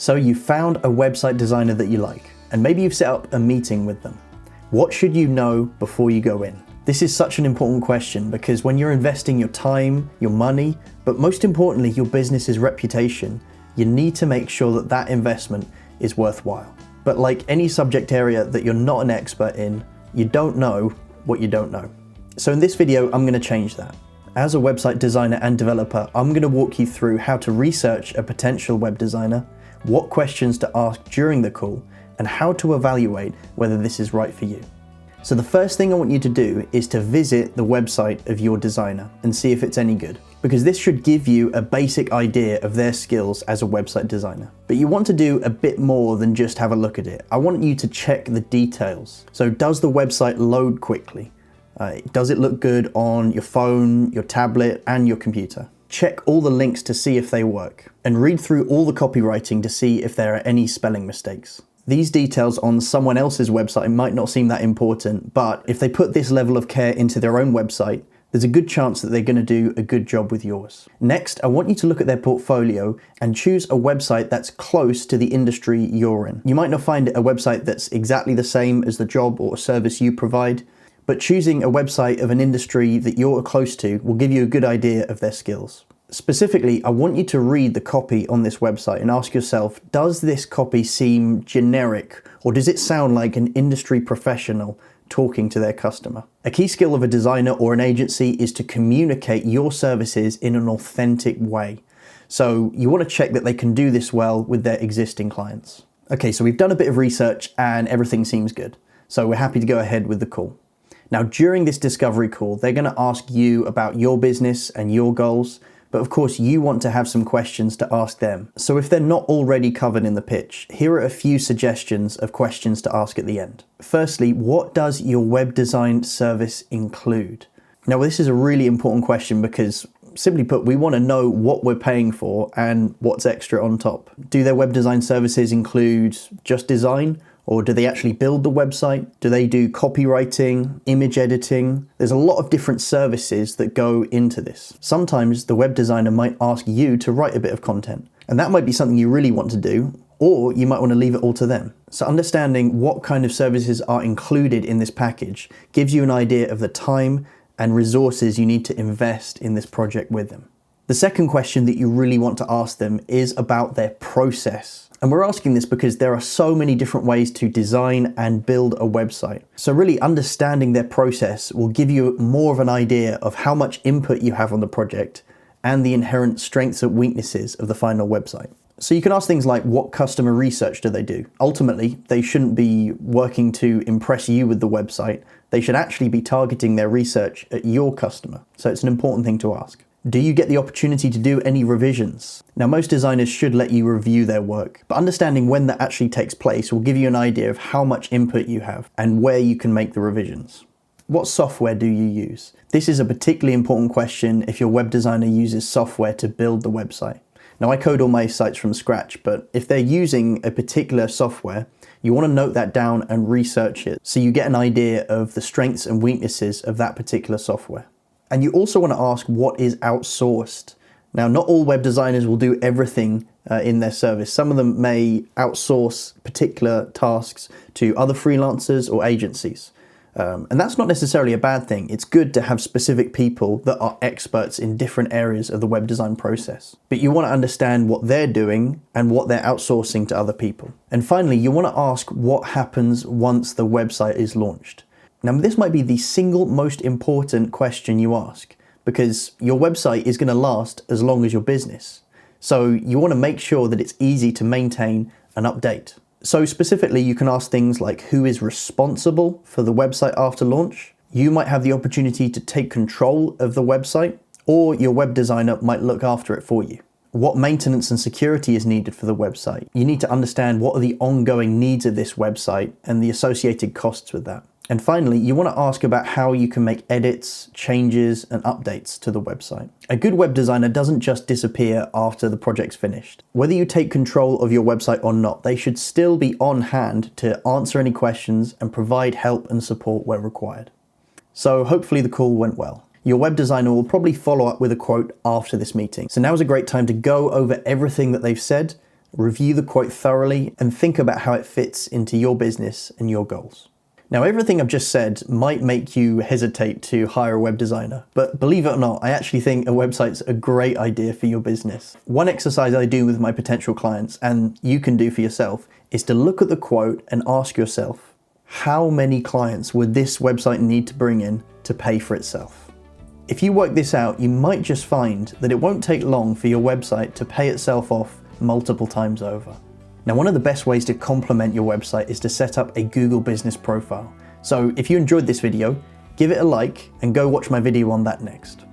So you found a website designer that you like, and maybe you've set up a meeting with them. What should you know before you go in? This is such an important question because when you're investing your time, your money, but most importantly, your business's reputation, you need to make sure that that investment is worthwhile. But like any subject area that you're not an expert in, you don't know what you don't know. So in this video, I'm going to change that. As a website designer and developer, I'm going to walk you through how to research a potential web designer, what questions to ask during the call, and how to evaluate whether this is right for you. So the first thing I want you to do is to visit the website of your designer and see if it's any good, because this should give you a basic idea of their skills as a website designer. But you want to do a bit more than just have a look at it. I want you to check the details. So does the website load quickly? Does it look good on your phone, your tablet, and your computer? Check all the links to see if they work, and read through all the copywriting to see if there are any spelling mistakes. These details on someone else's website might not seem that important, but if they put this level of care into their own website, there's a good chance that they're going to do a good job with yours. Next, I want you to look at their portfolio and choose a website that's close to the industry you're in. You might not find a website that's exactly the same as the job or service you provide, but choosing a website of an industry that you're close to will give you a good idea of their skills. Specifically, I want you to read the copy on this website and ask yourself, does this copy seem generic, or does it sound like an industry professional talking to their customer? A key skill of a designer or an agency is to communicate your services in an authentic way. So you want to check that they can do this well with their existing clients. Okay, so we've done a bit of research and everything seems good. So we're happy to go ahead with the call. Now, during this discovery call, they're going to ask you about your business and your goals, but of course you want to have some questions to ask them. So if they're not already covered in the pitch, here are a few suggestions of questions to ask at the end. Firstly, what does your web design service include? Now, this is a really important question because, simply put, we want to know what we're paying for and what's extra on top. Do their web design services include just design? Or do they actually build the website? Do they do copywriting, image editing? There's a lot of different services that go into this. Sometimes the web designer might ask you to write a bit of content, and that might be something you really want to do, or you might want to leave it all to them. So understanding what kind of services are included in this package gives you an idea of the time and resources you need to invest in this project with them. The second question that you really want to ask them is about their process. And we're asking this because there are so many different ways to design and build a website. So really understanding their process will give you more of an idea of how much input you have on the project and the inherent strengths and weaknesses of the final website. So you can ask things like, what customer research do they do? Ultimately, they shouldn't be working to impress you with the website. They should actually be targeting their research at your customer. So it's an important thing to ask. Do you get the opportunity to do any revisions? Now, most designers should let you review their work, but understanding when that actually takes place will give you an idea of how much input you have and where you can make the revisions. What software do you use? This is a particularly important question if your web designer uses software to build the website. Now, I code all my sites from scratch, but if they're using a particular software, you want to note that down and research it so you get an idea of the strengths and weaknesses of that particular software. And you also want to ask what is outsourced. Now, not all web designers will do everything in their service. Some of them may outsource particular tasks to other freelancers or agencies. And that's not necessarily a bad thing. It's good to have specific people that are experts in different areas of the web design process. But you want to understand what they're doing and what they're outsourcing to other people. And finally, you want to ask what happens once the website is launched. Now, this might be the single most important question you ask because your website is going to last as long as your business. So you want to make sure that it's easy to maintain and update. So specifically, you can ask things like who is responsible for the website after launch? You might have the opportunity to take control of the website, or your web designer might look after it for you. What maintenance and security is needed for the website? You need to understand what are the ongoing needs of this website and the associated costs with that. And finally, you want to ask about how you can make edits, changes, and updates to the website. A good web designer doesn't just disappear after the project's finished. Whether you take control of your website or not, they should still be on hand to answer any questions and provide help and support where required. So hopefully the call went well. Your web designer will probably follow up with a quote after this meeting. So now is a great time to go over everything that they've said review the quote thoroughly, and think about how it fits into your business and your goals. Now, everything I've just said might make you hesitate to hire a web designer, but believe it or not, I actually think a website's a great idea for your business. One exercise I do with my potential clients, and you can do for yourself, is to look at the quote and ask yourself, how many clients would this website need to bring in to pay for itself? If you work this out, you might just find that it won't take long for your website to pay itself off multiple times over. Now, one of the best ways to complement your website is to set up a Google Business Profile. So if you enjoyed this video, give it a like and go watch my video on that next.